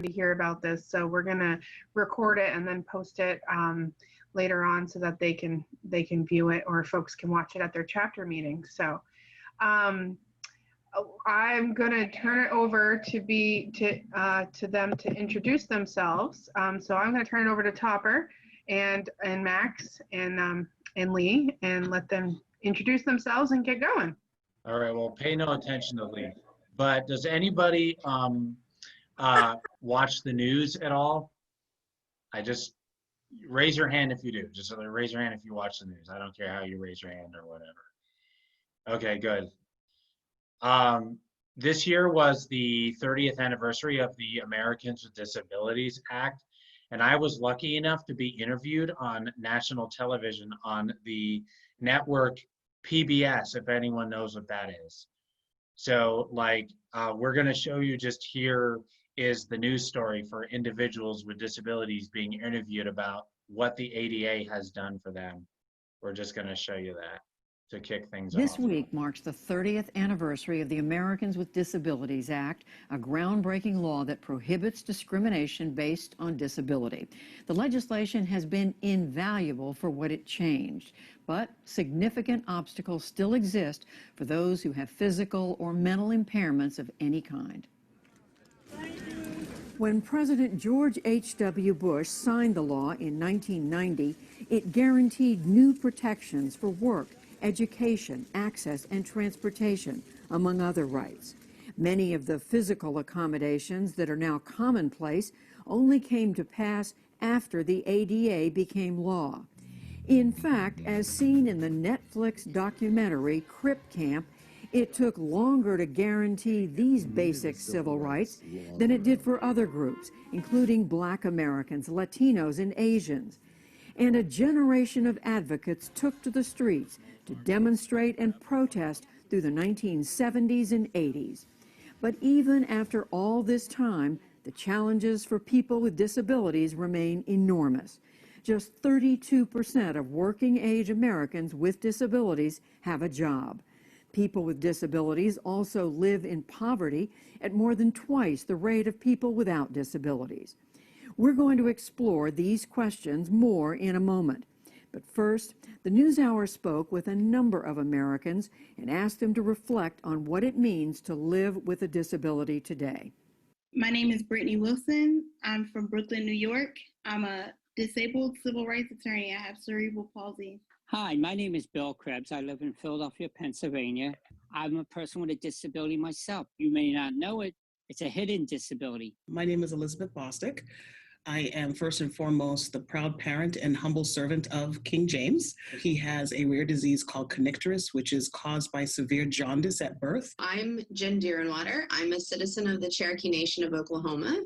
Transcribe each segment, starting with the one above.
to hear about this. So we're going to record it and then post it later on so that they can view it, or folks can watch it at their chapter meetings. So I'm going to turn it over to them to introduce themselves. So I'm going to turn it over to Topper and Max and Lee, and let them introduce themselves and get going. All right, well, pay no attention to Lee. But does anybody watch the news at all? Raise your hand if you do. Just raise your hand if you watch the news. I don't care how you raise your hand or whatever. Okay, good. This year was the 30th anniversary of the Americans with Disabilities Act, and I was lucky enough to be interviewed on national television on the network PBS, if anyone knows what that is. So we're going to show you, just here is the news story for individuals with disabilities being interviewed about what the ADA has done for them. We're just going to show you that to kick things off. This week marks the 30th anniversary of the Americans with Disabilities Act, a groundbreaking law that prohibits discrimination based on disability. The legislation has been invaluable for what it changed, but significant obstacles still exist for those who have physical or mental impairments of any kind. When President George H.W. Bush signed the law in 1990, it guaranteed new protections for work, education, access, and transportation, among other rights. Many of the physical accommodations that are now commonplace only came to pass after the ADA became law. In fact, as seen in the Netflix documentary Crip Camp, it took longer to guarantee these basic civil rights than it did for other groups, including Black Americans, Latinos, and Asians. And a generation of advocates took to the streets to demonstrate and protest through the 1970s and 80s. But even after all this time, the challenges for people with disabilities remain enormous. Just 32% of working-age Americans with disabilities have a job. People with disabilities also live in poverty at more than twice the rate of people without disabilities. We're going to explore these questions more in a moment. But first, the NewsHour spoke with a number of Americans and asked them to reflect on what it means to live with a disability today. My name is Brittany Wilson. I'm from Brooklyn, New York. I'm a disabled civil rights attorney. I have cerebral palsy. Hi, my name is Bill Krebs. I live in Philadelphia, Pennsylvania. I'm a person with a disability myself. You may not know it. It's a hidden disability. My name is Elizabeth Bostick. I am first and foremost the proud parent and humble servant of King James. He has a rare disease called kernicterus, which is caused by severe jaundice at birth. I'm Jen Deerenwater. I'm a citizen of the Cherokee Nation of Oklahoma.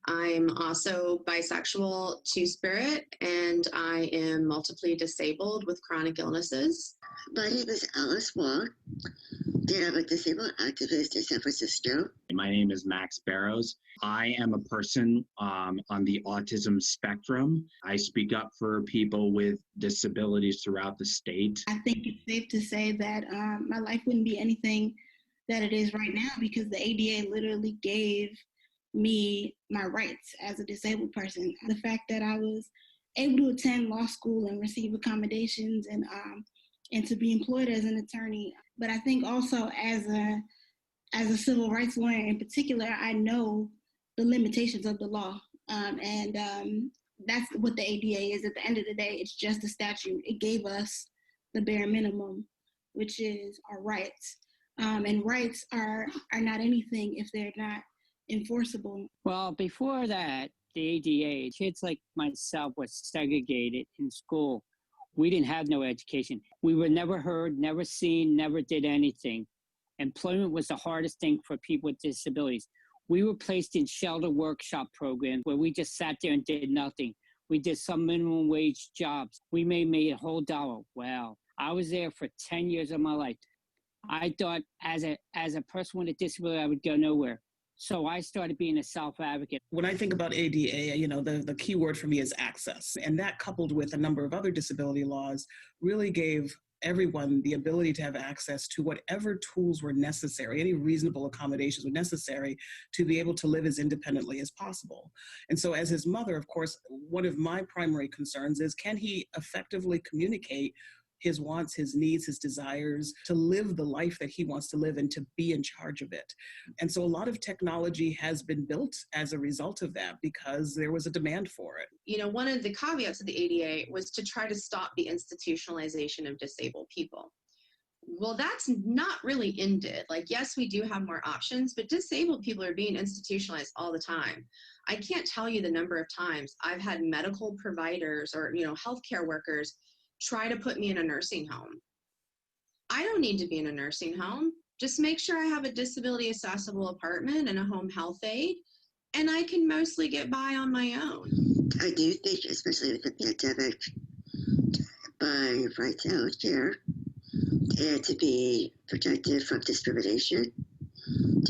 I'm also bisexual two-spirit, and I am multiply disabled with chronic illnesses. My name is Alice Wong. I'm a disabled activist in San Francisco. My name is Max Barrows. I am a person on the autism spectrum. I speak up for people with disabilities throughout the state. I think it's safe to say that my life wouldn't be anything that it is right now because the ADA literally gave me my rights as a disabled person. The fact that I was able to attend law school and receive accommodations and to be employed as an attorney. But I think also as a civil rights lawyer in particular, I know the limitations of the law. That's what the ADA is. At the end of the day, it's just a statute. It gave us the bare minimum, which is our rights. And rights are not anything if they're not enforceable. Well, before that, the ADA, kids like myself were segregated in school. We didn't have no education. We were never heard, never seen, never did anything. Employment was the hardest thing for people with disabilities. We were placed in shelter workshop programs where we just sat there and did nothing. We did some minimum wage jobs. We made a whole dollar. Wow. I was there for 10 years of my life. I thought as a person with a disability, I would go nowhere. So I started being a self-advocate. When I think about ADA, the key word for me is access. And that coupled with a number of other disability laws really gave everyone the ability to have access to whatever tools were necessary, any reasonable accommodations were necessary to be able to live as independently as possible. And so as his mother, of course, one of my primary concerns is, can he effectively communicate his wants, his needs, his desires, to live the life that he wants to live and to be in charge of it. And so a lot of technology has been built as a result of that because there was a demand for it. You know, one of the caveats of the ADA was to try to stop the institutionalization of disabled people. Well, that's not really ended. Like, yes, we do have more options, but disabled people are being institutionalized all the time. I can't tell you the number of times I've had medical providers or, you know, healthcare workers try to put me in a nursing home. I don't need to be in a nursing home. Just make sure I have a disability accessible apartment and a home health aide, and I can mostly get by on my own. I do think, especially with the pandemic, by right health care and to be protected from discrimination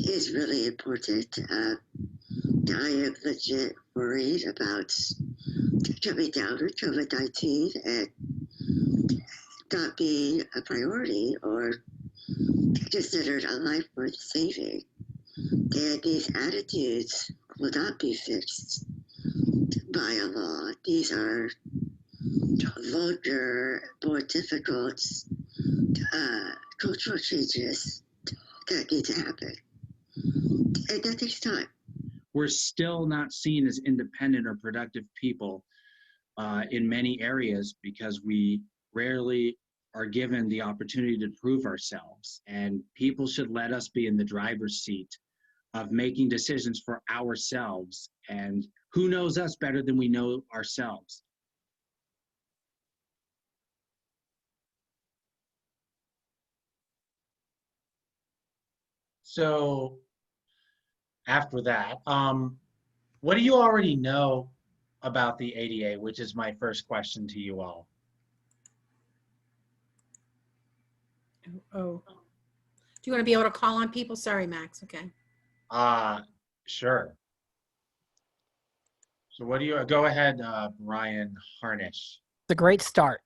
is really important. I am legit worried about coming down with COVID-19 and not being a priority or considered a life worth saving. And these attitudes will not be fixed by a law. These are longer, more difficult cultural changes that need to happen. And that takes time. We're still not seen as independent or productive people in many areas because we rarely are given the opportunity to prove ourselves. And people should let us be in the driver's seat of making decisions for ourselves. And who knows us better than we know ourselves? So after that, what do you already know about the ADA, which is my first question to you all? Oh, do you want to be able to call on people? Sorry, Max. Okay. Sure. So what do you, go ahead, Ryan Harnish. It's a great start.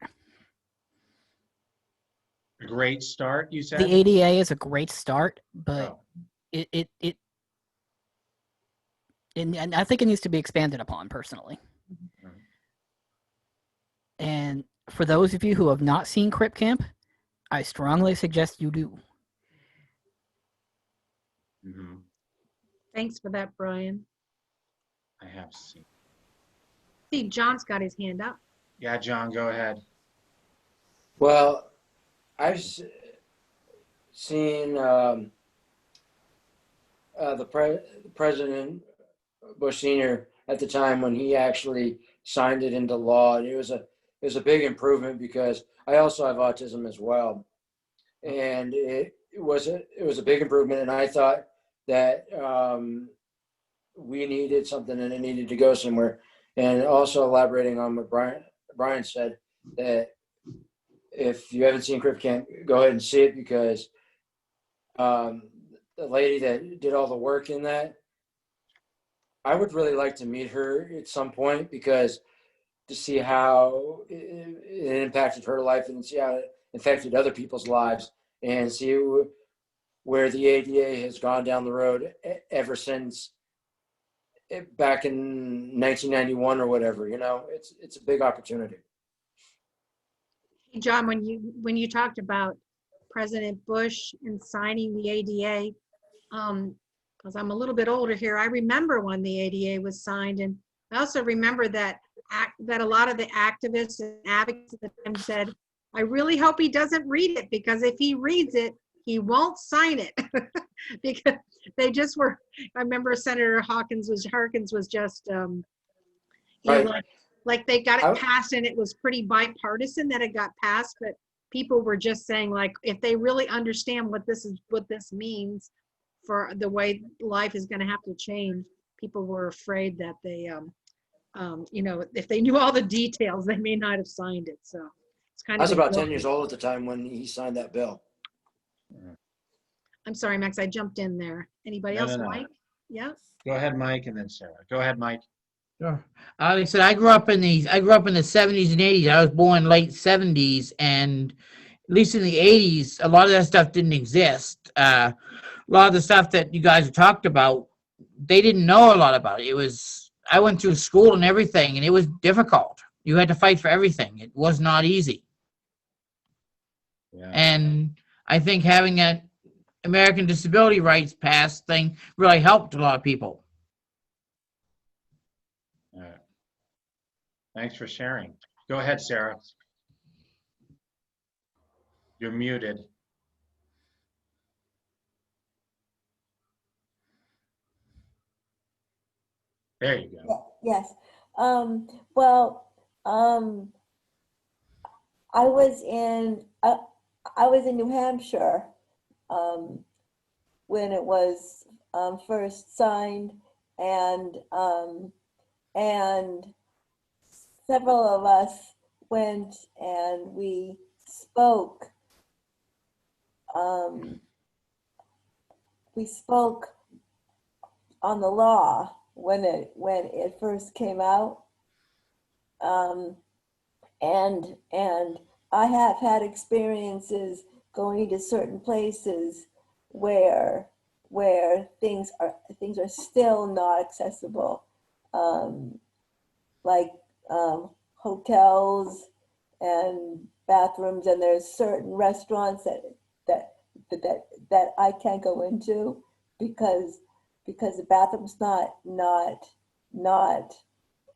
A great start, you said? The ADA is a great start, but and I think it needs to be expanded upon personally. Mhm. And for those of you who have not seen Crip Camp, I strongly suggest you do. Mm-hmm. Thanks for that, Brian. I have seen. See, John's got his hand up. Yeah, John, go ahead. Well, I've seen President Bush Sr. at the time when he actually signed it into law. And it was a big improvement because I also have autism as well, and it was a big improvement. And I thought that we needed something and it needed to go somewhere. And also elaborating on what Brian said, that if you haven't seen Crip Camp, go ahead and see it because the lady that did all the work in that, I would really like to meet her at some point because to see how it impacted her life and see how it affected other people's lives and see where the ADA has gone down the road ever since back in 1991 or whatever. You know, it's a big opportunity. Hey, John, when you talked about President Bush and signing the ADA, because I'm a little bit older here, I remember when the ADA was signed, and I also remember that a lot of the activists and advocates at the time said, I really hope he doesn't read it, because if he reads it, he won't sign it. Because they just were, I remember Senator Harkins was just, you know, like they got it passed and it was pretty bipartisan that it got passed, but people were just saying, like, if they really understand what this means for the way life is going to have to change, people were afraid that they, you know, if they knew all the details, they may not have signed it. So it's kind of. I was about 10 years old at the time when he signed that bill. I'm sorry, Max, I jumped in there. Anybody else? Mike? Yeah. Go ahead, Mike, and then Sarah. Go ahead, Mike. Sure. Like I said, I grew up in the 70s and 80s. I was born late 70s, and at least in the 80s, a lot of that stuff didn't exist. A lot of the stuff that you guys have talked about, they didn't know a lot about it. I went through school and everything, and it was difficult. You had to fight for everything. It was not easy. Yeah. And I think having that American Disability Rights Pass thing really helped a lot of people. All right. Thanks for sharing. Go ahead, Sarah. You're muted. There you go. Yes. Well, I was in New Hampshire when it was first signed, and several of us went and we spoke. We spoke on the law when it first came out, and I have had experiences going to certain places where things are still not accessible, like hotels and bathrooms, and there's certain restaurants that I can't go into because the bathroom's not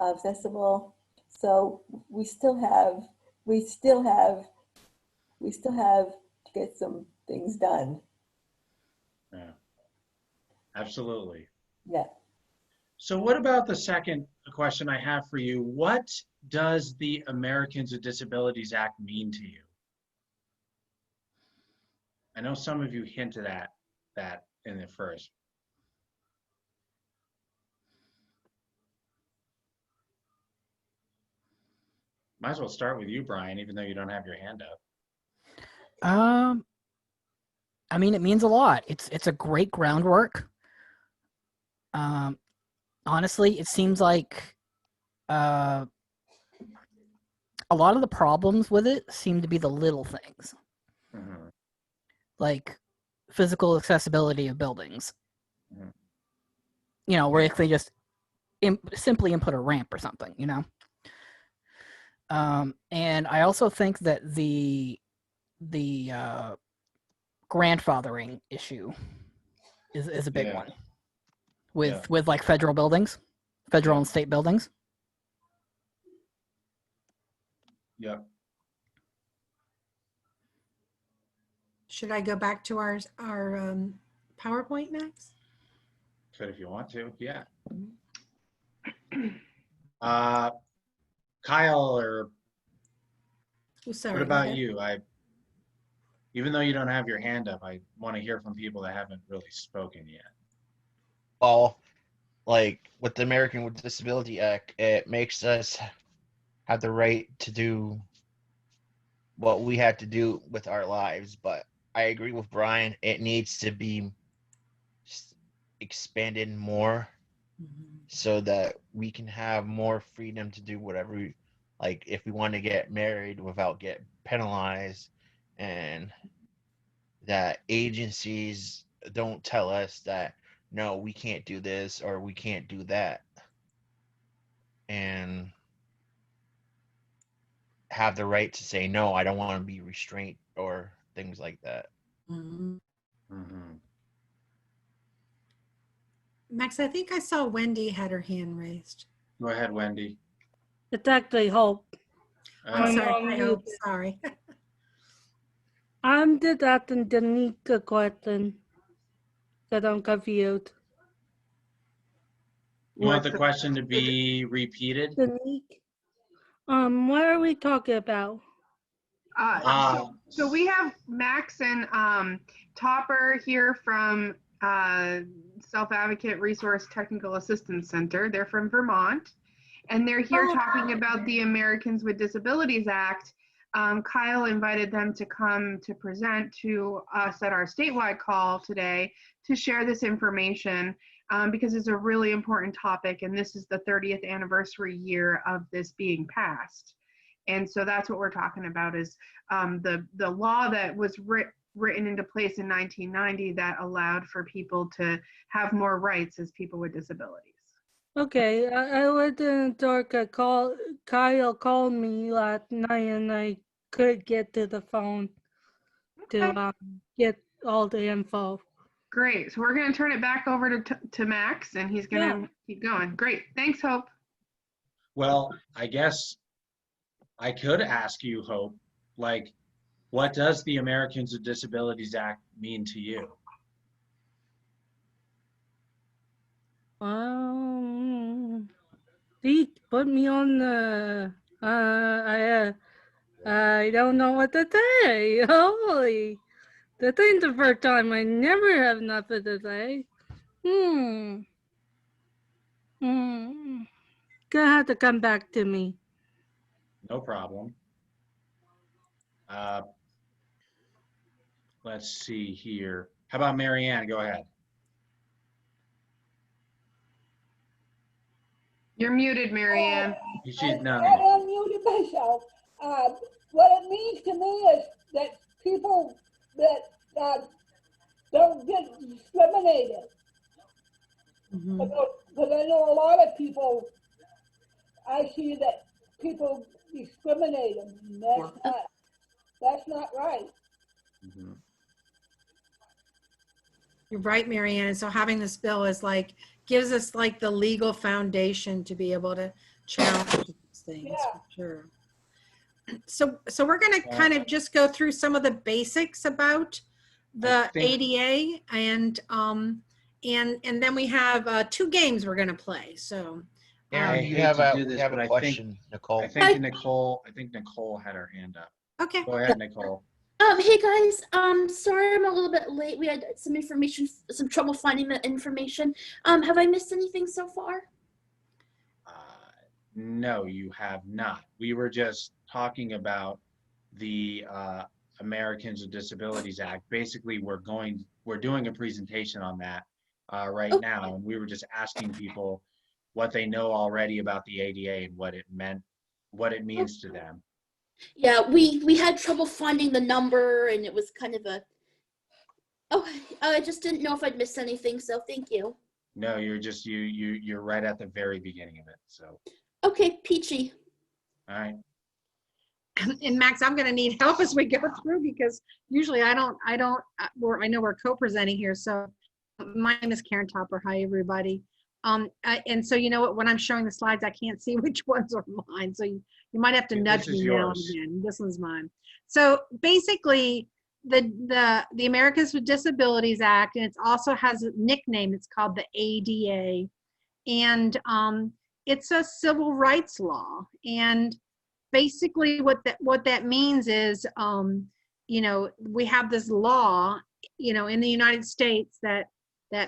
accessible. So we still have to get some things done. Yeah. Absolutely. Yeah. So what about the second question I have for you? What does the Americans with Disabilities Act mean to you? I know some of you hinted at that in the first. Might as well start with you, Brian, even though you don't have your hand up. I mean, it means a lot. It's a great groundwork. Honestly, it seems like a lot of the problems with it seem to be the little things, like physical accessibility of buildings. You know, where if they just simply input a ramp or something, you know. And I also think that the grandfathering issue is a big one with like federal buildings, federal and state buildings. Yeah. Should I go back to our PowerPoint, Max? Could if you want to, yeah. Kyle, or sorry, what about you? Even though you don't have your hand up, I want to hear from people that haven't really spoken yet. Well, like with the American with Disability Act, it makes us have the right to do what we had to do with our lives. But I agree with Brian. It needs to be expanded more so that we can have more freedom to do whatever we like. If we want to get married without getting penalized, and that agencies don't tell us that no, we can't do this or we can't do that, and have the right to say no, I don't want to be restrained or things like that. Max, I think I saw Wendy had her hand raised. Go ahead, Wendy. It's actually Hope. I'm sorry, I hope. Sorry. I'm just asking Danique a question because I'm confused. You want the question to be repeated? Danique, what are we talking about? So we have Max and Topper here from Self-Advocate Resource Technical Assistance Center. They're from Vermont, and they're here talking about the Americans with Disabilities Act. Kyle invited them to come to present to us at our statewide call today to share this information because it's a really important topic, and this is the 30th anniversary year of this being passed. And so that's what we're talking about is the law that was written into place in 1990 that allowed for people to have more rights as people with disabilities. Okay, I was in the dark. Kyle called me last night and I could get to the phone to get all the info. Great. So we're going to turn it back over to Max, and he's going to keep going. Great. Thanks, Hope. Well, I guess I could ask you, Hope, like, what does the Americans with Disabilities Act mean to you? He put me on the. I don't know what to say. Holy, this ain't the first time. I never have nothing to say. Gonna have to come back to me. No problem. Let's see here. How about Marianne? Go ahead. You're muted, Marianne. She's no. I unmuted myself. What it means to me is that people that don't get discriminated. Because I know a lot of people, I see that people discriminate them. And that's not right. You're right, Marianne. And so having this bill is like, gives us like the legal foundation to be able to challenge these things, for sure. So we're going to kind of just go through some of the basics about the ADA, and then we have 2 games we're going to play. So Yeah, you have a question, Nicole. I think Nicole had her hand up. Okay. Go ahead, Nicole. Hey guys, sorry I'm a little bit late. We had some trouble finding the information. Have I missed anything so far? No, you have not. We were just talking about the Americans with Disabilities Act. Basically, we're doing a presentation on that right now, and we were just asking people what they know already about the ADA and what it means to them. Yeah, we had trouble finding the number, and it was kind of a. Oh, I just didn't know if I'd missed anything, so thank you. No, you're just you're right at the very beginning of it. So. Okay, peachy. All right. And Max, I'm going to need help as we go through, because usually I know we're co-presenting here. So my name is Karen Topper. Hi, everybody. And so you know what, when I'm showing the slides, I can't see which ones are mine. So you might have to nudge me now and again. This one's mine. So basically the Americans with Disabilities Act, and it also has a nickname. It's called the ADA. And it's a civil rights law. And basically what that means is, we have this law, in the United States that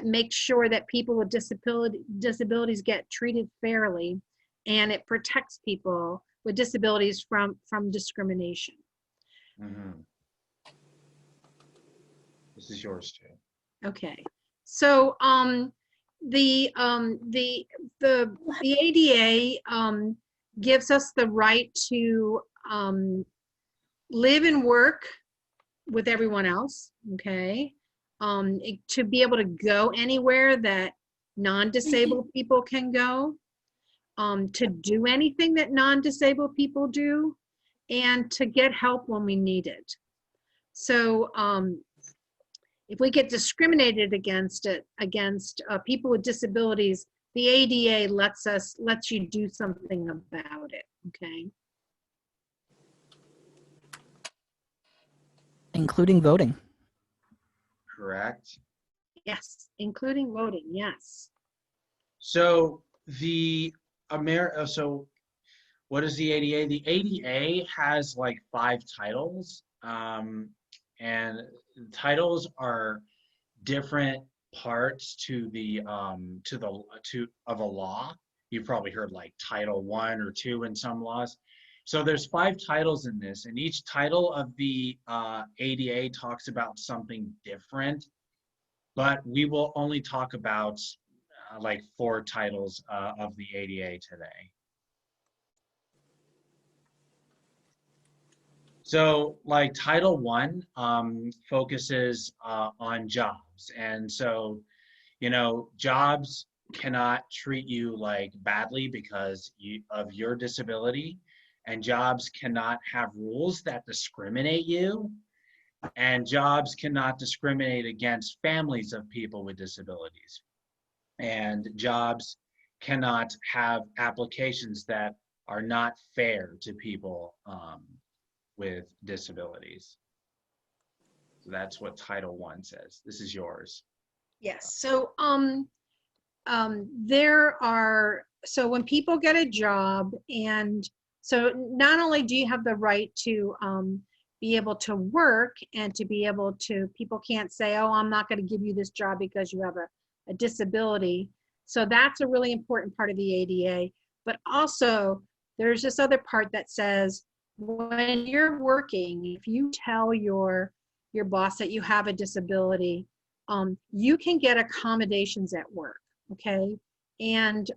makes sure that people with disabilities get treated fairly, and it protects people with disabilities from discrimination. This is yours too. Okay, so the ADA gives us the right to live and work with everyone else. Okay. To be able to go anywhere that non-disabled people can go, to do anything that non-disabled people do, and to get help when we need it. So if we get discriminated against people with disabilities, the ADA lets you do something about it. Okay. Including voting. Correct. Yes, including voting. Yes. So so what is the ADA? The ADA has like 5 titles, and titles are different parts of a law. You've probably heard like Title 1 or 2 in some laws. So there's 5 titles in this, and each title of the ADA talks about something different, but we will only talk about like 4 titles of the ADA today. So like Title One focuses on jobs. And so, jobs cannot treat you like badly because of your disability, and jobs cannot have rules that discriminate you, and jobs cannot discriminate against families of people with disabilities, and jobs cannot have applications that are not fair to people with disabilities. So that's what Title One says. This is yours. Yes. So so when people get a job, and so not only do you have the right to be able to work and to be able to, people can't say, oh, I'm not going to give you this job because you have a disability. So that's a really important part of the ADA. But also there's this other part that says when you're working, if you tell your boss that you have a disability, you can get accommodations at work, okay? And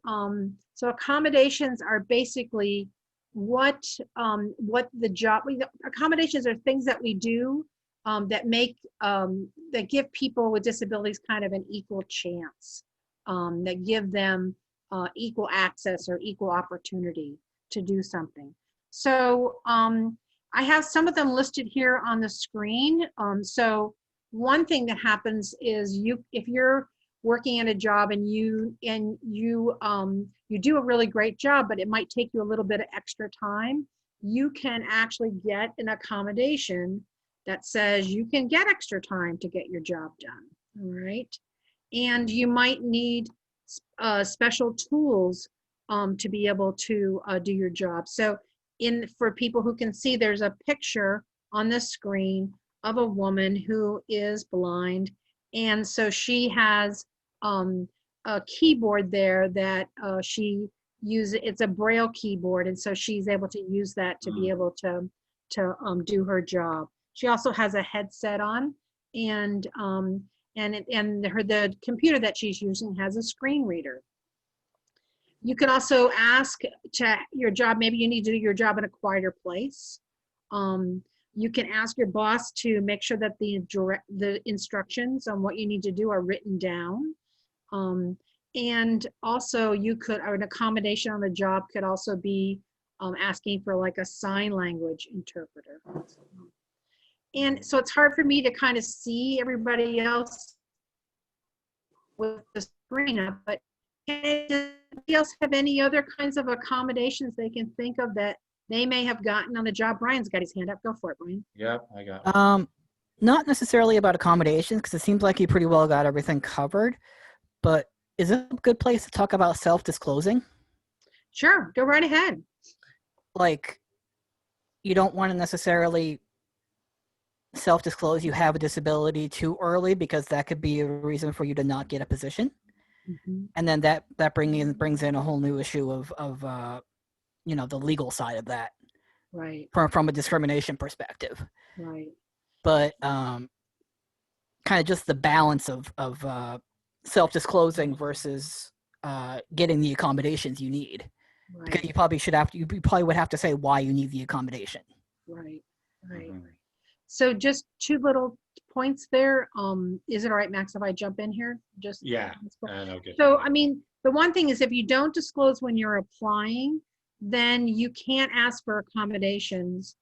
so accommodations are basically what the job, accommodations are things that we do that make, that give people with disabilities kind of an equal chance, that give them equal access or equal opportunity to do something. So I have some of them listed here on the screen. So one thing that happens is if you're working at a job and you do a really great job, but it might take you a little bit of extra time, you can actually get an accommodation that says you can get extra time to get your job done, all right? And you might need special tools to be able to do your job. So for people who can see, there's a picture on the screen of a woman who is blind. And so she has a keyboard there that she uses. It's a Braille keyboard. And so she's able to use that to be able to do her job. She also has a headset on, and the computer that she's using has a screen reader. You can also ask your job, maybe you need to do your job in a quieter place. You can ask your boss to make sure that the instructions on what you need to do are written down. And also an accommodation on the job could also be asking for like a sign language interpreter. And so it's hard for me to kind of see everybody else with the screen up, but does anybody else have any other kinds of accommodations they can think of that they may have gotten on the job? Brian's got his hand up. Go for it, Brian. Yep, I got it. Not necessarily about accommodations, because it seems like you pretty well got everything covered, but is it a good place to talk about self-disclosing? Sure, go right ahead. Like, you don't want to necessarily self-disclose you have a disability too early, because that could be a reason for you to not get a position. Mm-hmm. And then that brings in a whole new issue of the legal side of that, right? From a discrimination perspective, right? But kind of just the balance of self-disclosing versus getting the accommodations you need, right? Because you probably would have to say why you need the accommodation, right? Mm-hmm. So just two little points there. Is it all right, Max, if I jump in here? Just yeah. Okay. So I mean, the one thing is if you don't disclose when you're applying, then you can't ask for accommodations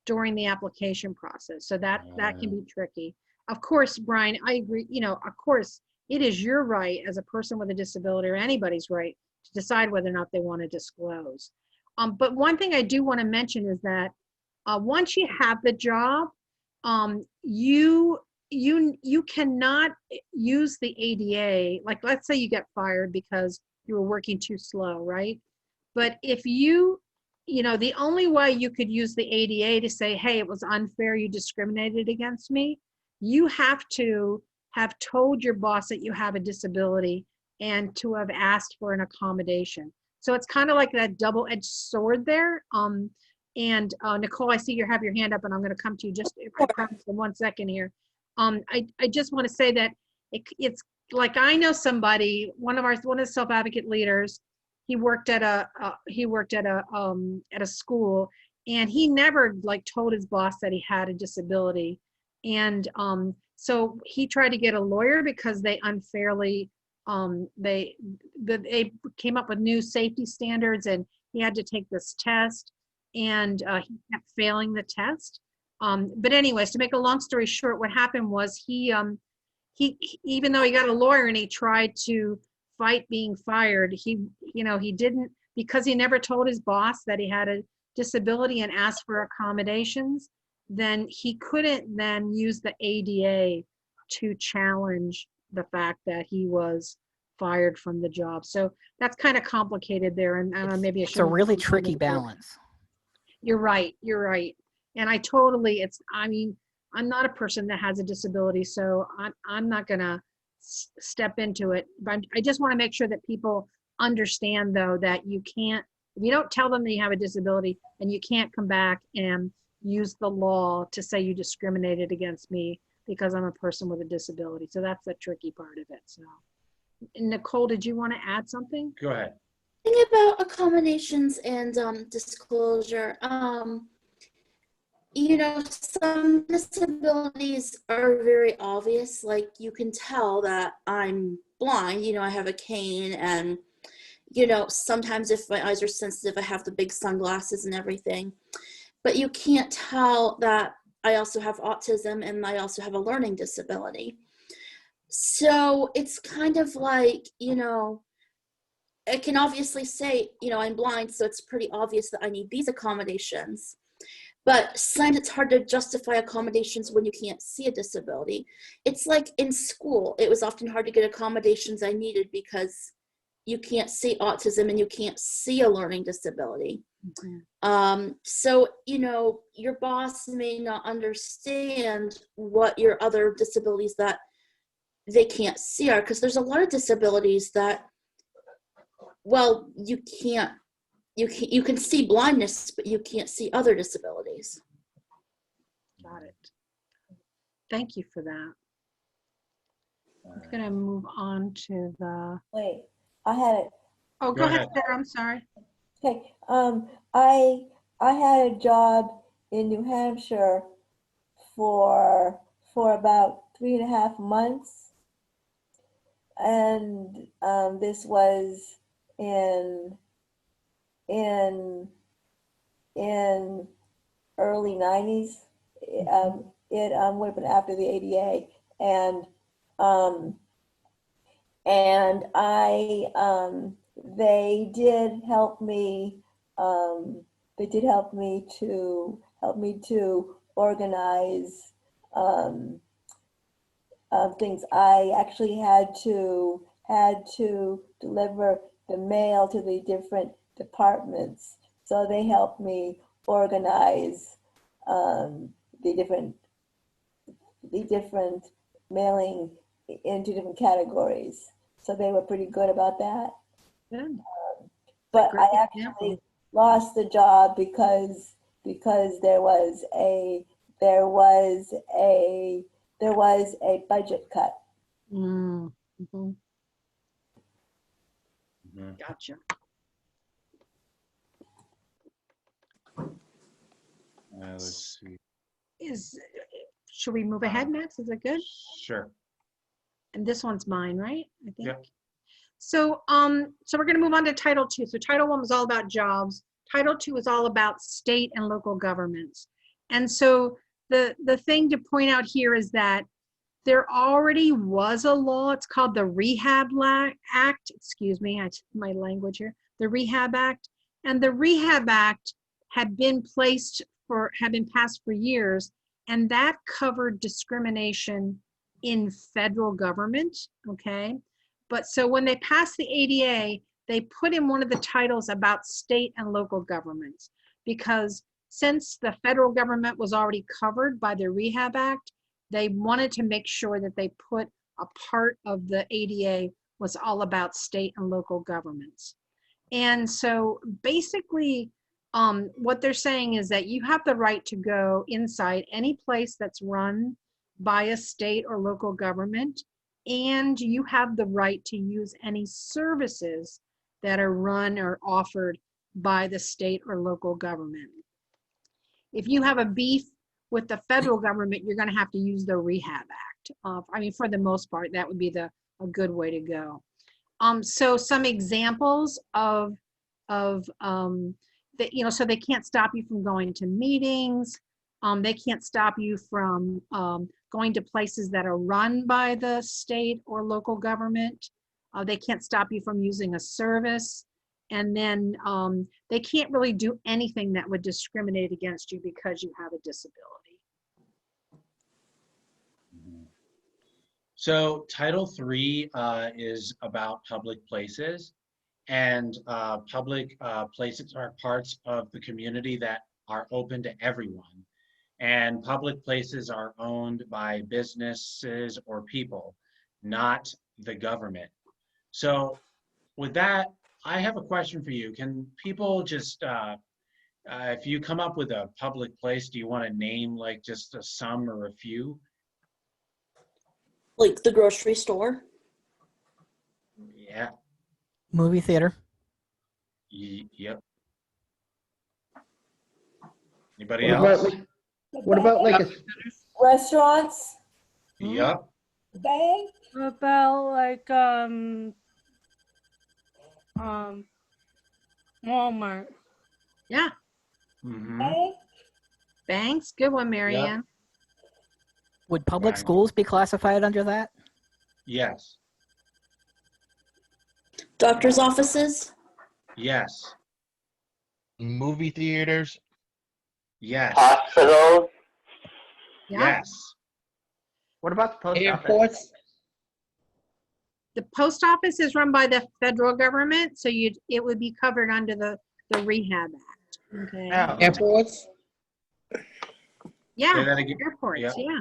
during the application process. So that can be tricky. Of course, Brian, I agree. Of course, it is your right as a person with a disability, or anybody's right, to decide whether or not they want to disclose. But one thing I do want to mention is that once you have the job, you cannot use the ADA. Like, let's say you get fired because you were working too slow, right? But if the only way you could use the ADA to say, hey, it was unfair, you discriminated against me, you have to have told your boss that you have a disability and to have asked for an accommodation. So it's kind of like that double-edged sword there. And Nicole, I see you have your hand up, and I'm going to come to you just I promise in 1 second here. I just want to say that it's like, I know somebody, one of the self-advocate leaders. He worked at a school, and he never like told his boss that he had a disability. And so he tried to get a lawyer because they unfairly they came up with new safety standards, and he had to take this test, and he kept failing the test. But anyways, to make a long story short, what happened was he even though he got a lawyer and he tried to fight being fired, he didn't, because he never told his boss that he had a disability and asked for accommodations, then he couldn't then use the ADA to challenge the fact that he was fired from the job. So that's kind of complicated there, and maybe it's a really tricky balance. You're right. And I totally, I'm not a person that has a disability, so I'm not gonna step into it. But I just want to make sure that people understand, though, that you can't, if you don't tell them that you have a disability, and you can't come back and use the law to say you discriminated against me because I'm a person with a disability. So that's the tricky part of it. So, Nicole, did you want to add something? Go ahead. Thing about accommodations and disclosure, some disabilities are very obvious. Like, you can tell that I'm blind. I have a cane, and sometimes if my eyes are sensitive, I have the big sunglasses and everything. But you can't tell that I also have autism and I also have a learning disability. So it's kind of like, I can obviously say, I'm blind, so it's pretty obvious that I need these accommodations. But sometimes it's hard to justify accommodations when you can't see a disability. It's like in school, it was often hard to get accommodations I needed because you can't see autism and you can't see a learning disability. Mm-hmm. So, your boss may not understand what your other disabilities that they can't see are, because there's a lot of disabilities that, well, you can see blindness, but you can't see other disabilities. Got it. Thank you for that. I'm gonna move on to the. Wait, I had it. Oh, go ahead, Sarah. I'm sorry. Okay. I had a job in New Hampshire for about 3.5 months, and this was in early 90s. It would have been after the ADA, and they did help me. They did help me to organize things. I actually had to deliver the mail to the different departments, so they helped me organize the different mailing into different categories. So they were pretty good about that. Good. But I actually lost the job because there was a budget cut. Mm-hmm. Gotcha. Let's see. Should we move ahead, Max? Is it good? Sure. And this one's mine, right? I think. Yep. So, so we're going to move on to Title II. So Title I was all about jobs. Title II is all about state and local governments. And so the thing to point out here is that there already was a law. It's called the Rehab Act. Excuse me, my language here. The Rehab Act. And the Rehab Act had been passed for years, and that covered discrimination in federal government, okay? But so when they passed the ADA, they put in one of the titles about state and local governments, because since the federal government was already covered by the Rehab Act, they wanted to make sure that they put a part of the ADA was all about state and local governments. And so basically, what they're saying is that you have the right to go inside any place that's run by a state or local government, and you have the right to use any services that are run or offered by the state or local government. if you have a beef with the federal government, you're going to have to use the Rehab Act. I mean, for the most part, that would be a good way to go. So some examples of that, so they can't stop you from going to meetings. They can't stop you from going to places that are run by the state or local government. They can't stop you from using a service. And then they can't really do anything that would discriminate against you because you have a disability. So Title III is about public places, and public places are parts of the community that are open to everyone. And public places are owned by businesses or people, not the government. So with that, I have a question for you. Can people just, if you come up with a public place, do you want to name like just some or a few? Like the grocery store. Yeah. Movie theater. Yep. Anybody What else? about, what about like a Restaurants? Yep. Bank? What about like Walmart? Yeah. Bank? Banks, good one, Marianne. Would public Right. schools be classified under that? Yes. Doctor's offices. Yes. Movie theaters. Yes. Hospitals. Yes. what about the post office? Airports. The post office is run by the federal government, so it would be covered under the Rehab Act. Okay. Oh. Airports. Yeah, Say that again. airports, Yep. yeah.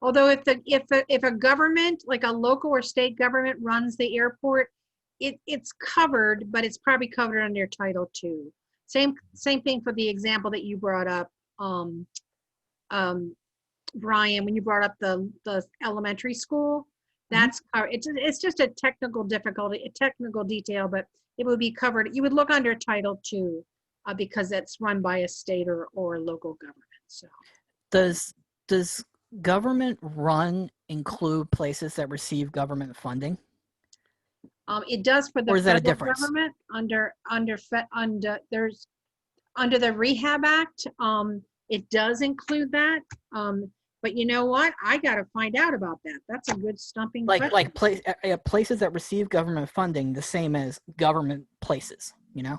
Although if a government, like a local or state government runs the airport, it's covered, but it's probably covered under Title II. Same thing for the example that you brought up, Brian, when you brought up the elementary school. That's covered. It's just a technical detail, but it would be covered. You would look under Title II because it's run by a state or local government. So Does government run include places that receive government funding? it does for the Or is that a federal difference? government under the Rehab Act. It does include that. But you know what? I got to find out about that. That's a good stumping question. Places that receive government funding, the same as government places, you know?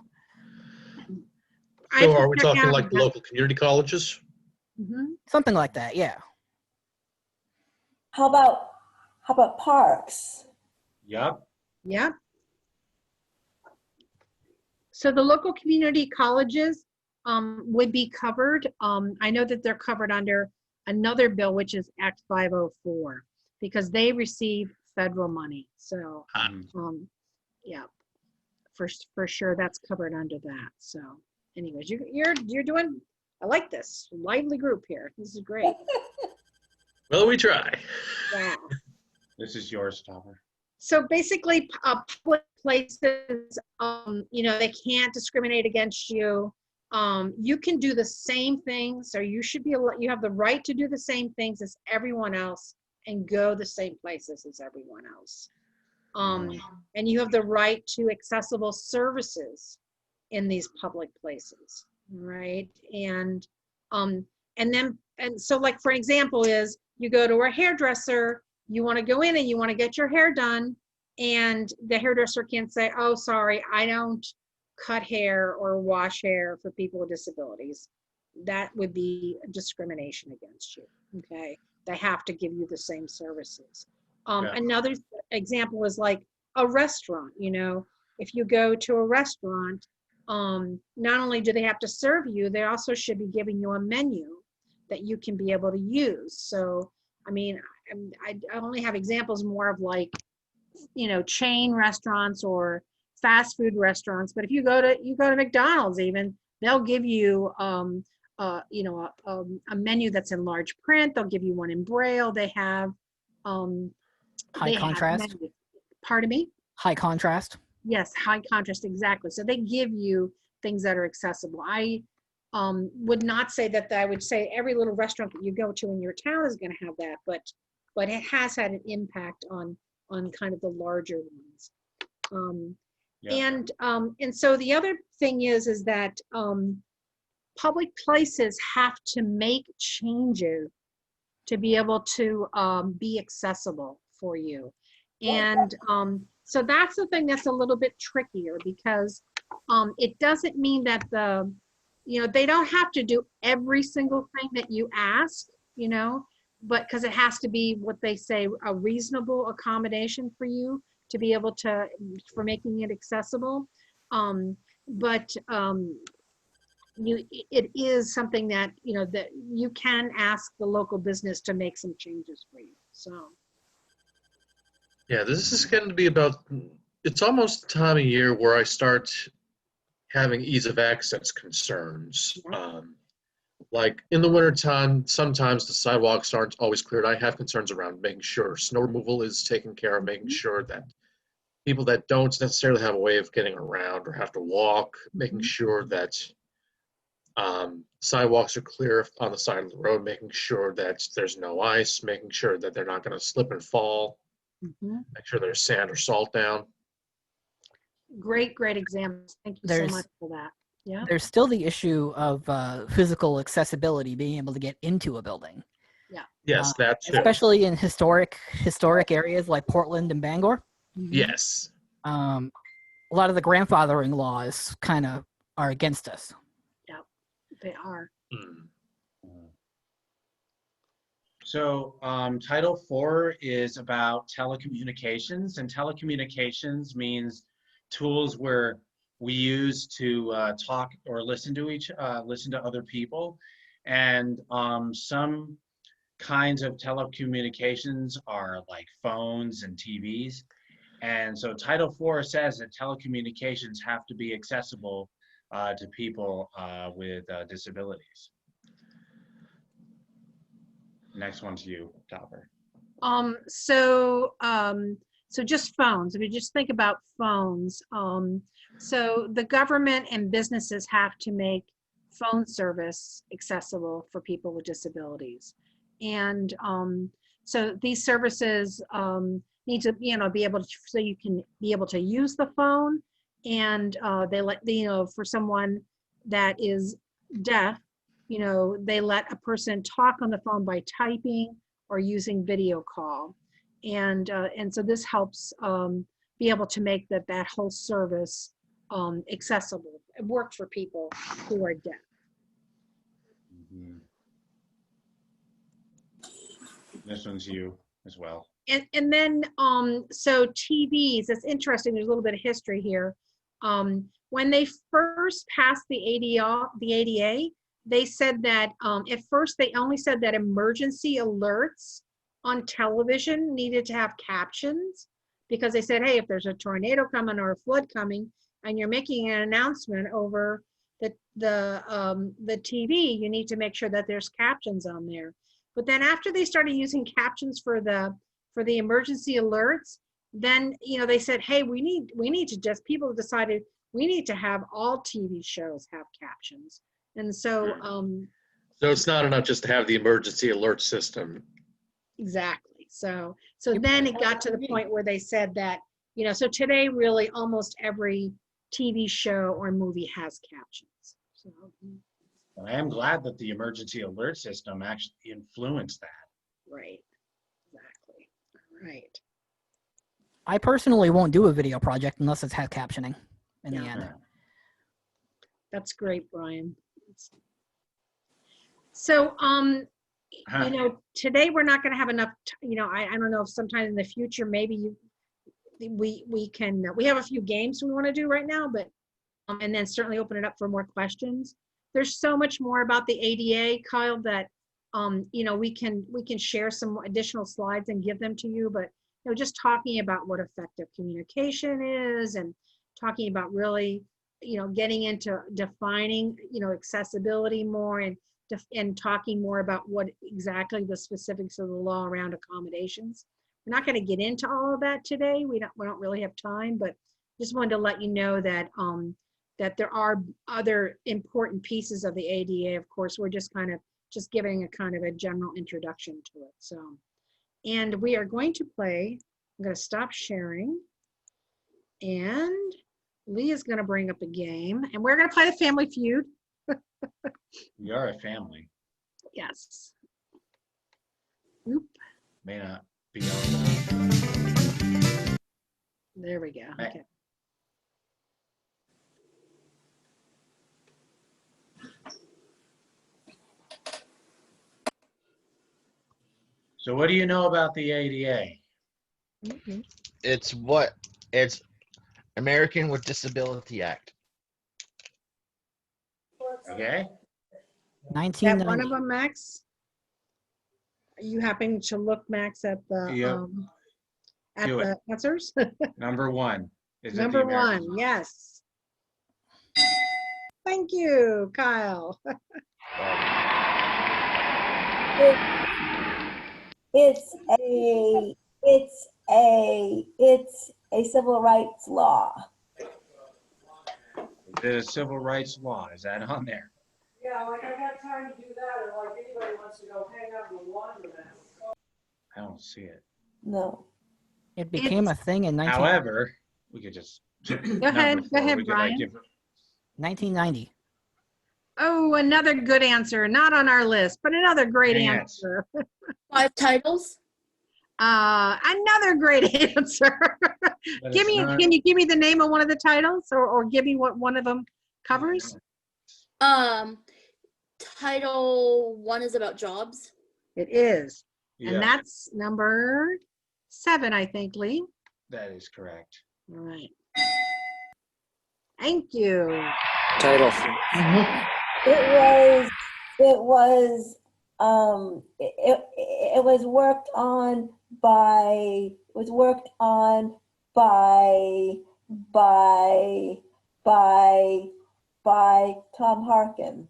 I have So to are we check talking out like the about- local community colleges? Mhm. Something like that, yeah. How about parks? Yep. Yep. So the local community colleges would be covered. I know that they're covered under another bill, which is Act 504, because they receive federal money. So, yeah, for sure, that's covered under that. So, anyways, you're doing. I like this lively group here. This is great. Well, we try. Wow. This is yours, Topper. So basically, public places, they can't discriminate against you. You can do the same things, or you have the right to do the same things as everyone else and go the same places as everyone else. And you have the right to accessible services in these public places, right? And so like, for example, is you go to a hairdresser, you want to go in and you want to get your hair done, and the hairdresser can't say, oh, sorry, I don't cut hair or wash hair for people with disabilities. That would be discrimination against you, okay? They have to give you the same services. Another example is like a restaurant, if you go to a restaurant, not only do they have to serve you, they also should be giving you a menu that you can be able to use. So, I mean, I only have examples more of like, chain restaurants or fast food restaurants. But if you go to McDonald's, even they'll give you a menu that's in large print. They'll give you one in Braille. They have High contrast. Pardon me? High contrast. Yes, high contrast, exactly. So they give you things that are accessible. would not say that I would say every little restaurant that you go to in your town is going to have that, but it has had an impact on kind of the larger ones. And so the other thing is that public places have to make changes to be able to be accessible for you. And so that's the thing that's a little bit trickier, because it doesn't mean that they don't have to do every single thing that you ask, but because it has to be what they say, a reasonable accommodation for you to be able to, for making it accessible. It is something that, that you can ask the local business to make some changes for you, so. Yeah, this is going to be about, it's almost the time of year where I start having ease of access concerns. Like in the wintertime, sometimes the sidewalks aren't always cleared. I have concerns around making sure snow removal is taken care of, making sure that people that don't necessarily have a way of getting around or have to walk, making sure that sidewalks are clear on the side of the road, making sure that there's no ice, making sure that they're not going to slip and fall. Make sure there's sand or salt down. Great examples. Thank you so much for that. Yeah. There's still the issue of physical accessibility, being able to get into a building. Yeah. Yes, that too. Especially in historic areas like Portland and Bangor. Yes. A lot of the grandfathering laws kind of are against us. Yeah, they are. So Title IV is about telecommunications, and telecommunications means tools where we use to talk or listen to other people. And some kinds of telecommunications are like phones and TVs. And so Title IV says that telecommunications have to be accessible to people with disabilities. Next one's you, Topper. So just phones. If you just think about phones, so the government and businesses have to make phone service accessible for people with disabilities, and so these services need to be able to, so you can be able to use the phone, and they let for someone that is deaf, they let a person talk on the phone by typing or using video call. And so this helps be able to make that whole service accessible. It works for people who are deaf. This one's you as well. And then, so TVs, it's interesting, there's a little bit of history here. When they first passed the ADA, they said that at first they only said that emergency alerts on television needed to have captions, because they said, hey, if there's a tornado coming or a flood coming and you're making an announcement over the TV, you need to make sure that there's captions on there. But then after they started using captions for the emergency alerts, then they said, hey, we need to just, people decided we need to have all TV shows have captions. And so so it's not enough just to have the emergency alert system. Exactly. So then it got to the point where they said that, so today really almost every TV show or movie has captions. So I am glad that the emergency alert system actually influenced that. Right. Exactly. All right. I personally won't do a video project unless it's had captioning in the end. That's great, Brian. So, today we're not going to have enough, I don't know if sometime in the future, maybe we can, we have a few games we want to do right now, but, and then certainly open it up for more questions. There's so much more about the ADA, Kyle, that, we can share some additional slides and give them to you, but, just talking about what effective communication is, and talking about really, getting into defining, accessibility more, and talking more about what exactly the specifics of the law around accommodations. We're not going to get into all of that today. We don't really have time, but just wanted to let you know that that there are other important pieces of the ADA. Of course, we're just giving a kind of a general introduction to it. So, and we are going to play, I'm going to stop sharing, and Lee is going to bring up a game, and we're going to play the Family Feud. We are a family. Yes. Oop. May not be on. There we go. Okay. So what do you know about the ADA? It's American with Disability Act. Okay. Is that one of them, Max? Are you happening to look, Max, at the Do it. answers? Number one. Is it the Number American? one, yes. Thank you, Kyle. It's a civil rights law. The civil rights law, is that on there? Yeah, like I got time to do that, or like anybody wants to go hang out in the laundromat. I don't see it. No. It became a thing in 1990. However, we could just Go ahead, Brian. 1990. Oh, another good answer. Not on our list, but another great answer. 5 titles. Another great answer. Can you give me the name of one of the titles, or give me what one of them covers? Title 1 is about jobs. It is. Yeah. And that's number 7, I think, Lee. That is correct. All right. Thank you. Title. It was worked on by Tom Harkin.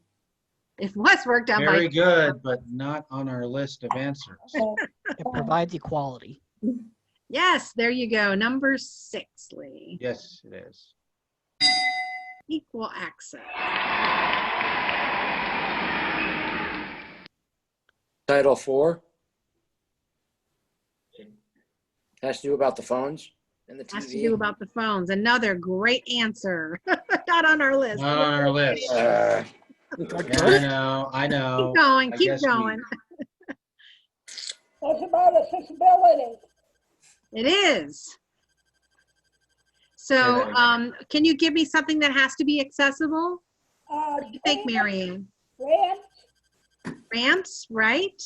It was worked on Very good, but not on our list of answers. It provides equality. Yes, there you go. Number 6, Lee. Yes, it is. Equal access. Title 4. Has to do about the phones and the TV. Has to do about the phones. Another great answer. Not on our list. Not on our list. Yeah, I know. Keep going. It's about accessibility. It is. So, can you give me something that has to be accessible? What do you think, Marianne? Ramps, right?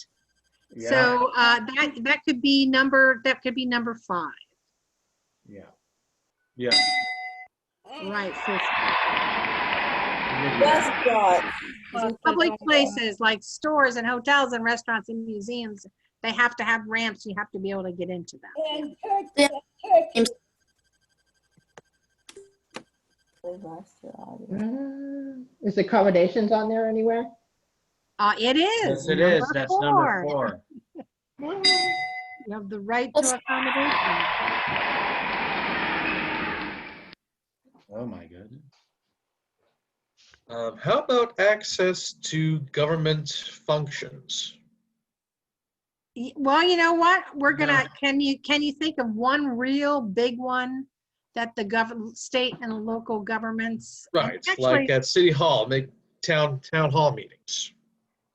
Yeah. So that could be number 5. Yeah. Yeah. Right. So Restaurants. public places like stores and hotels and restaurants and museums, they have to have ramps. You have to be able to get into them. And Is accommodations on there anywhere? It is. Yes, it is. That's number 4. You have the right to accommodation. Oh my goodness. How about access to government functions? Well, you know what? We're gonna. Can you think of one real big one that the state and local governments? Right, actually, like at City Hall, make town hall meetings.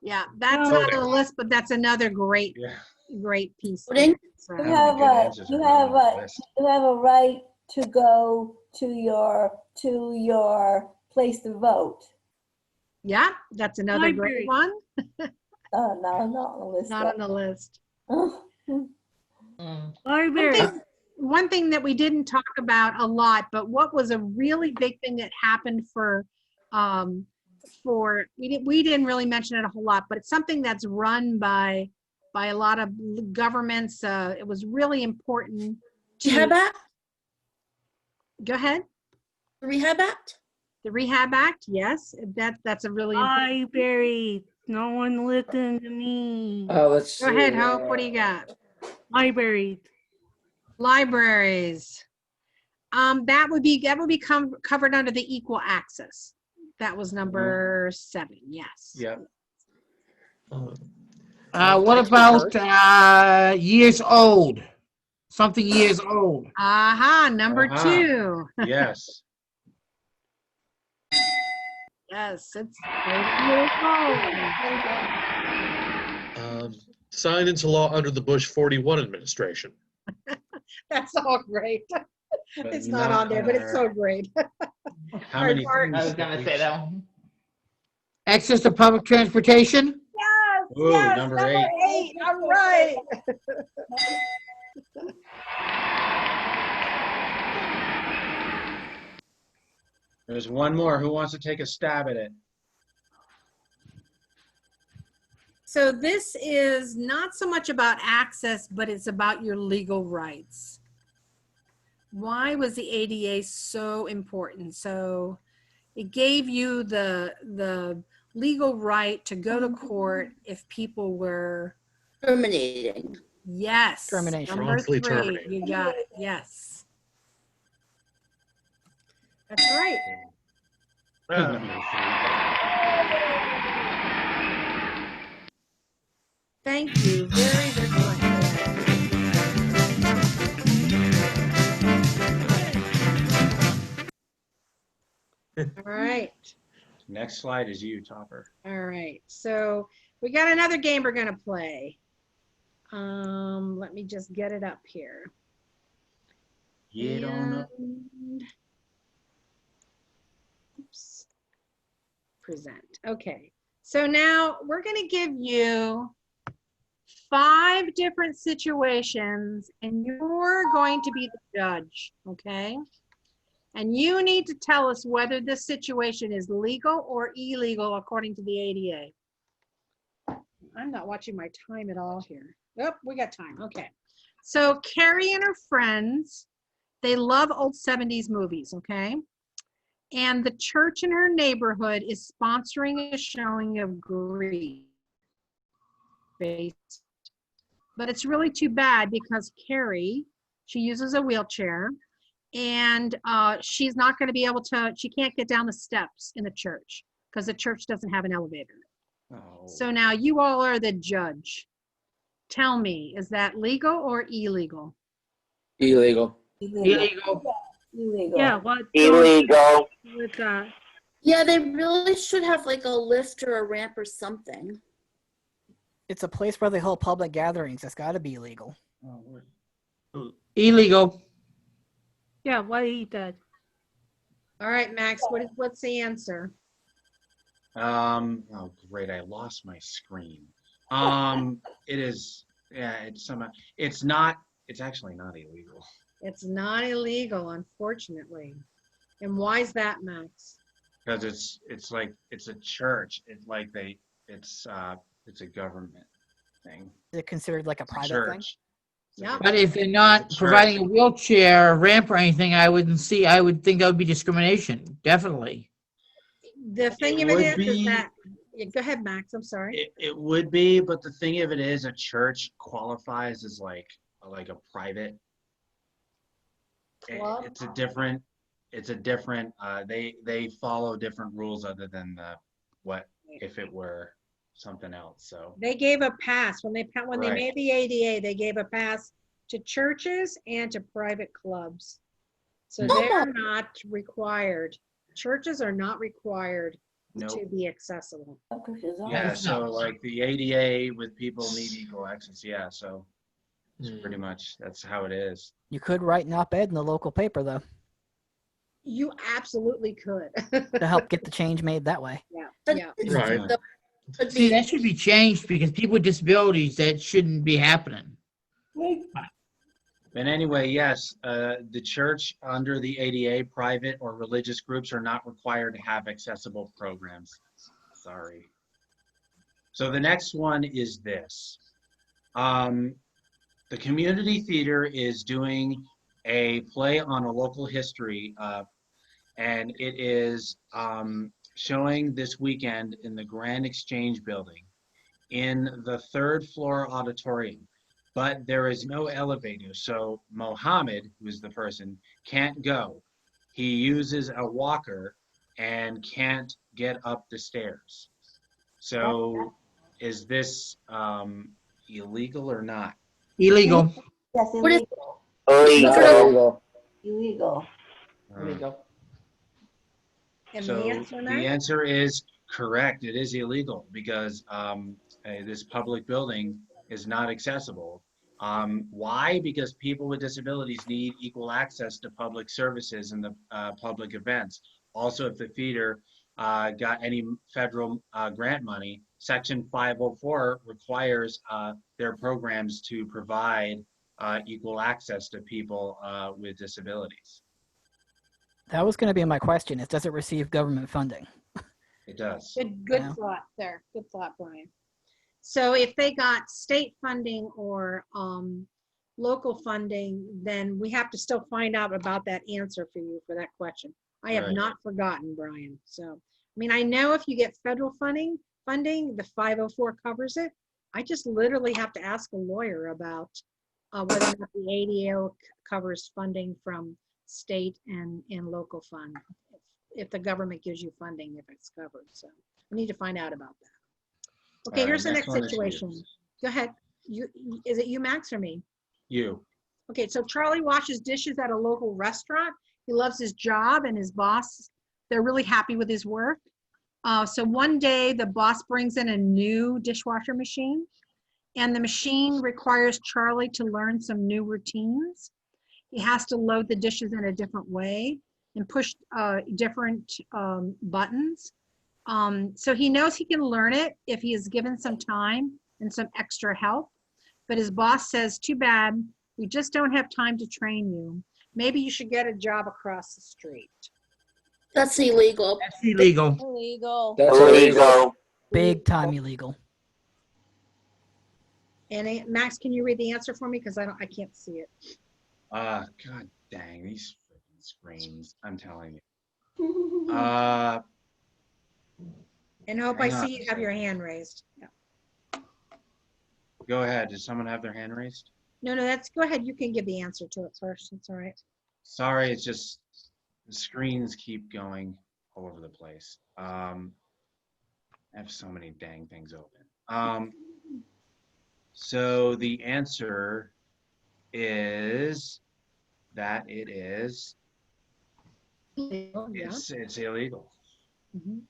Yeah, that's not on the list, but that's another great piece. So, You have a right to go to your place to vote. Yeah, that's another great one. Oh, no, not on the list. Not on the list. Library. One thing that we didn't talk about a lot, but what was a really big thing that happened we didn't really mention it a whole lot, but it's something that's run by a lot of governments. It was really important. Rehab Act? Go ahead. The Rehab Act? The Rehab Act, yes. That's a really important. Library. No one listened to me. Let's Go ahead, Hope. What do you got? Library. Libraries. That would be covered under the equal access. That was number 7. Yes. Yep. What about years old? Something years old. Aha, number Uh-huh. 2. Yes. Yes, it's Signed into law under the Bush 41 administration. That's all great. But It's not on there, but it's so great. How many Art. things? I was gonna say that one. Access to public transportation. Yes, Ooh, yes, number number 8. 8. I'm right. There's one more. Who wants to take a stab at it? So this is not so much about access, but it's about your legal rights. Why was the ADA so important? So it gave you the legal right to go to court if people were terminating. Yes. Termination. Number Wrongfully 3. terminated. You got it. Yes. That's right. Number 3. Thank you very, very much. All right. Next slide is you, Topper. All right. So we got another game we're going to play. Let me just get it up here. Get on up. Oops. Present. Okay. So now we're going to give you 5 different situations and you're going to be the judge. Okay. And you need to tell us whether this situation is legal or illegal according to the ADA. I'm not watching my time at all here. Oh, we got time. Okay. So Carrie and her friends, they love old 70s movies, okay? And the church in her neighborhood is sponsoring a showing of Grease. But it's really too bad because Carrie, she uses a wheelchair and she's not going to be able to, she can't get down the steps in the church because the church doesn't have an elevator. Oh. So now you all are the judge. Tell me, is that legal or illegal? Illegal. Illegal. Illegal. Yeah, what? Illegal. With that. Yeah, they really should have like a lift or a ramp or something. It's a place where they hold public gatherings. That's got to be illegal. Illegal. Yeah, why eat that? All right, Max, what's the answer? Oh great, I lost my screen. It is, yeah, it's actually not illegal. It's not illegal, unfortunately. And why is that, Max? Because it's like, it's a church. It's a government thing. Is it considered like a It's a private thing? church. Yeah. But if they're not Church. providing a wheelchair, ramp, or anything, I would think that would be discrimination. Definitely. The thing It of would it is be- that, yeah, go ahead, Max, I'm sorry. It would be, but the thing of it is, a church qualifies as like a private. Club? It's a different. They follow different rules other than what if it were something else. So They gave a pass, when they Right. made the ADA, they gave a pass to churches and to private clubs. So they're not required. Churches are not required to Nope. be accessible. Yeah, so like the ADA with people need equal access. Yeah, so it's pretty much that's how it is. You could write an op-ed in the local paper, though, You absolutely could. to help get the change made that way. Yeah, yeah. Right. See, that should be changed because people with disabilities, that shouldn't be happening. But anyway, yes, the church under the ADA, private or religious groups are not required to have accessible programs. Sorry. So the next one is this. The community theater is doing a play on a local history, and it is showing this weekend in the Grand Exchange Building in the 3rd floor auditorium. but there is no elevator. So Mohammed, who is the person, can't go. He uses a walker and can't get up the stairs. So is this illegal or not? Illegal. Yes, What is illegal. Illegal. Illegal. And So the answer, the Matt? answer is correct. It is illegal because this public building is not accessible. Why? Because people with disabilities need equal access to public services and the public events. Also, if the theater got any federal grant money, Section 504 requires their programs to provide equal access to people with disabilities. That was going to be my question: is does it receive government funding? It does. Good Yeah. thought there. Good thought, Brian. So if they got state funding or local funding, then we have to still find out about that answer for you for that question. I have Right. not forgotten, Brian. So, I mean, I know if you get federal funding, the 504 covers it. I just literally have to ask a lawyer about whether or not the ADA covers funding from state and local fund. If the government gives you funding, if it's covered. So we need to find out about that. Okay, All right, here's the next next one is situation. you. Go ahead. Is it you, Max, or me? You. Okay, so Charlie washes dishes at a local restaurant. He loves his job and his boss, they're really happy with his work. So one day the boss brings in a new dishwasher machine and the machine requires Charlie to learn some new routines. He has to load the dishes in a different way and push different buttons. So he knows he can learn it if he is given some time and some extra help. But his boss says, too bad, we just don't have time to train you. Maybe you should get a job across the street. That's illegal. That's illegal. Illegal. That's illegal. Big time illegal. And Max, can you read the answer for me? Because I can't see it. God dang, these freaking screens, I'm telling you. And hope I Hang on see you a have your second. hand raised. Yeah. Go ahead. Does someone have their hand raised? No, go ahead. You can give the answer to it first. It's all right. Sorry, it's just the screens keep going all over the place. I have so many dang things open. So the answer is that it is Illegal, yeah. it's illegal. Mhm.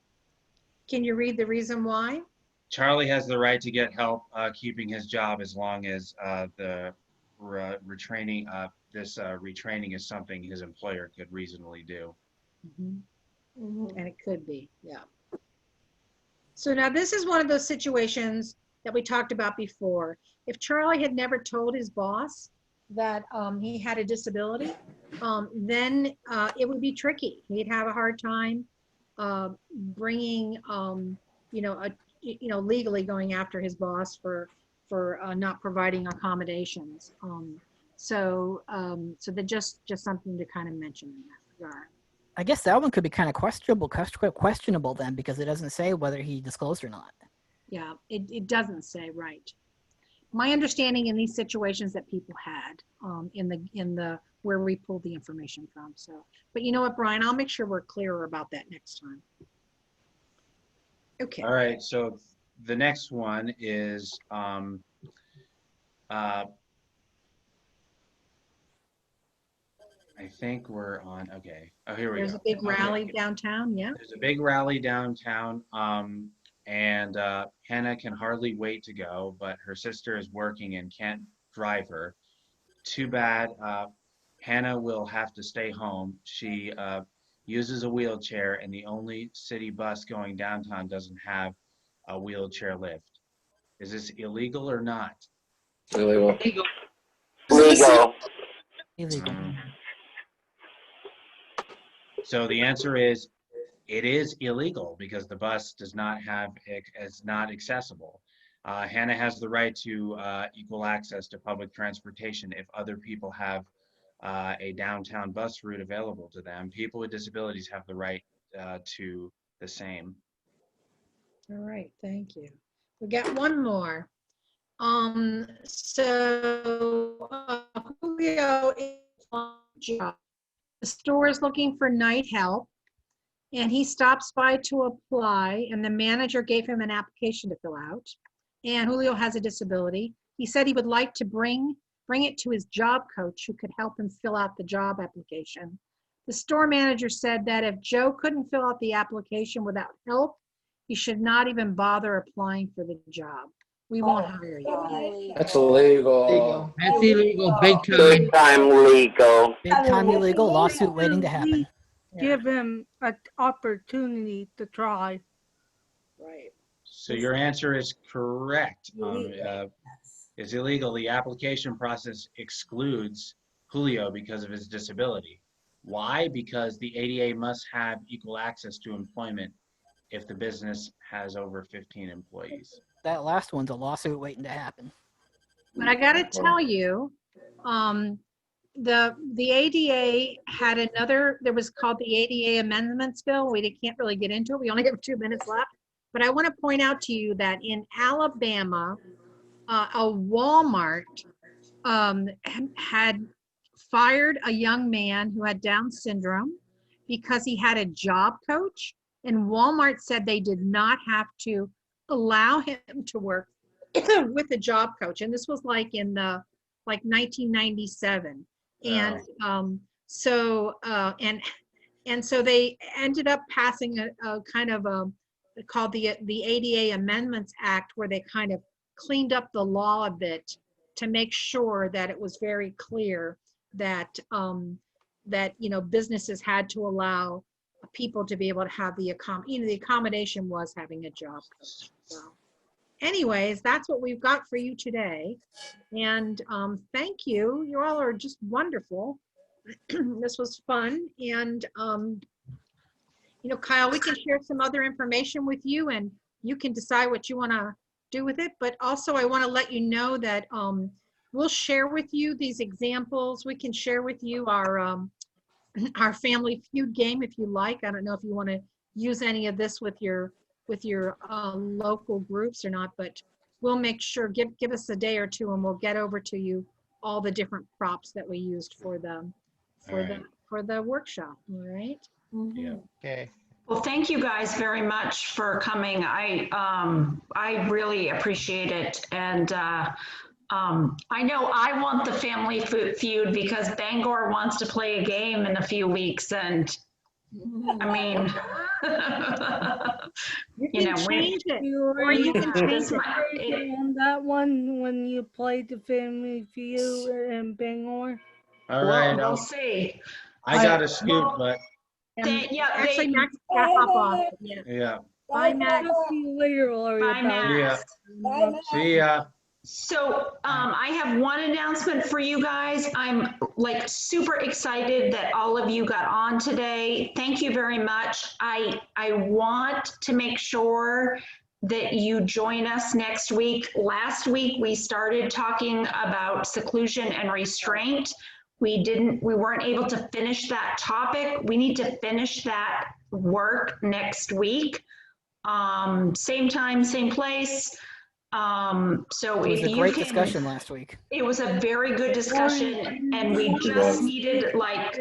Can you read the reason why? Charlie has the right to get help keeping his job as long as the retraining retraining is something his employer could reasonably do. And it could be, yeah. So now this is one of those situations that we talked about before. If Charlie had never told his boss that he had a disability, then it would be tricky. He'd have a hard time bringing, legally going after his boss for not providing accommodations. So that just something to kind of mention in that regard. I guess that one could be kind of questionable then, because it doesn't say whether he disclosed or not. Yeah, it doesn't say, right. My understanding in these situations that people had in the where we pulled the information from. So, but you know what, Brian, I'll make sure we're clearer about that next time. Okay. All right. So the next one is I think we're on. Okay. Oh, here we go. There's a big rally downtown. Yeah. There's a big rally downtown. And Hannah can hardly wait to go, but her sister is working and can't drive her. Too bad. Hannah will have to stay home. She uses a wheelchair, and the only city bus going downtown doesn't have a wheelchair lift. Is this illegal or not? Illegal. Illegal. Illegal. So the answer is it is illegal because the bus does not have, it's not accessible. Hannah has the right to equal access to public transportation if other people have a downtown bus route available to them. People with disabilities have the right to the same. All right. Thank you. We got one more. Julio is on the job. The store is looking for night help, and he stops by to apply, and the manager gave him an application to fill out. And Julio has a disability. He said he would like to bring it to his job coach who could help him fill out the job application. The store manager said that if Joe couldn't fill out the application without help, he should not even bother applying for the job. We won't hire you. That's illegal. That's illegal, big time. Big time legal. Big time illegal lawsuit waiting to happen. Give him an opportunity to try. Right. So your answer is correct. It's illegal. The application process excludes Julio because of his disability. Why? Because the ADA must have equal access to employment if the business has over 15 employees. That last one's a lawsuit waiting to happen. But I got to tell you, the ADA had another, there was called the ADA Amendments Bill. We can't really get into it. We only have 2 minutes left. But I want to point out to you that in Alabama, a Walmart had fired a young man who had Down syndrome because he had a job coach, and Walmart said they did not have to allow him to work with a job coach. And this was like in the 1997. And so they ended up passing a kind of called the ADA Amendments Act, where they kind of cleaned up the law a bit to make sure that it was very clear that businesses had to allow people to be able to have the accommodation was having a job coach. So anyways, that's what we've got for you today. And thank you. You all are just wonderful. This was fun. And, Kyle, we can share some other information with you, and you can decide what you want to do with it. But also, I want to let you know that we'll share with you these examples. We can share with you our Family Feud game if you like. I don't know if you want to use any of this with your local groups or not, but we'll make sure, give us a day or two, and we'll get over to you all the different props that we used for the workshop. All right. Yeah. Okay. Well, thank you guys very much for coming. I really appreciate it. And I know I want the Family Feud because Bangor wants to play a game in a few weeks. And I mean, you can change it. Or you can change it on that one when you play the Family Feud in Bangor. All right. We'll see. I got a scoop, but Actually, Max got to hop off. yeah. Bye, Max. See you later, Lori. Bye, Max. See ya. So I have one announcement for you guys. I'm super excited that all of you got on today. Thank you very much. I want to make sure that you join us next week. Last week, we started talking about seclusion and restraint. We weren't able to finish that topic. We need to finish that work next week. Same time, same place. So it was a great discussion last week. It was a very good discussion, and we just needed what?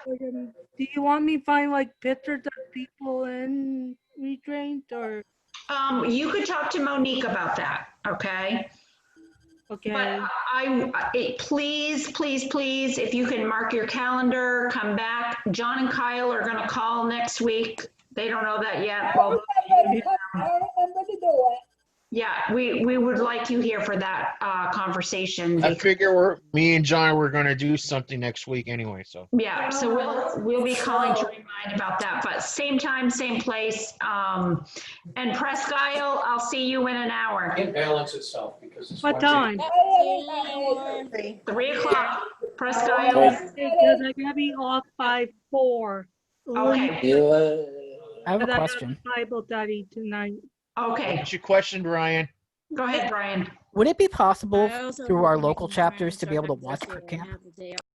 Do you want me to find pictures of people in restraint, or? You could talk to Monique about that. Okay. Okay. But please, if you can mark your calendar, come back. John and Kyle are going to call next week. They don't know that yet. Well, yeah, we would like you here for that conversation. I figure me and John were going to do something next week anyway. So yeah, so we'll be calling to remind about that. But same time, same place. And Presque Isle, I'll see you in an hour. It balance itself because it's what time? 3 o'clock. Presque Isle. Because I gotta be off by 4. Okay. I have a question. Bible study tonight. Okay. What's your question, Brian? Go ahead, Brian. Would it be possible through our local chapters to be able to watch Camp?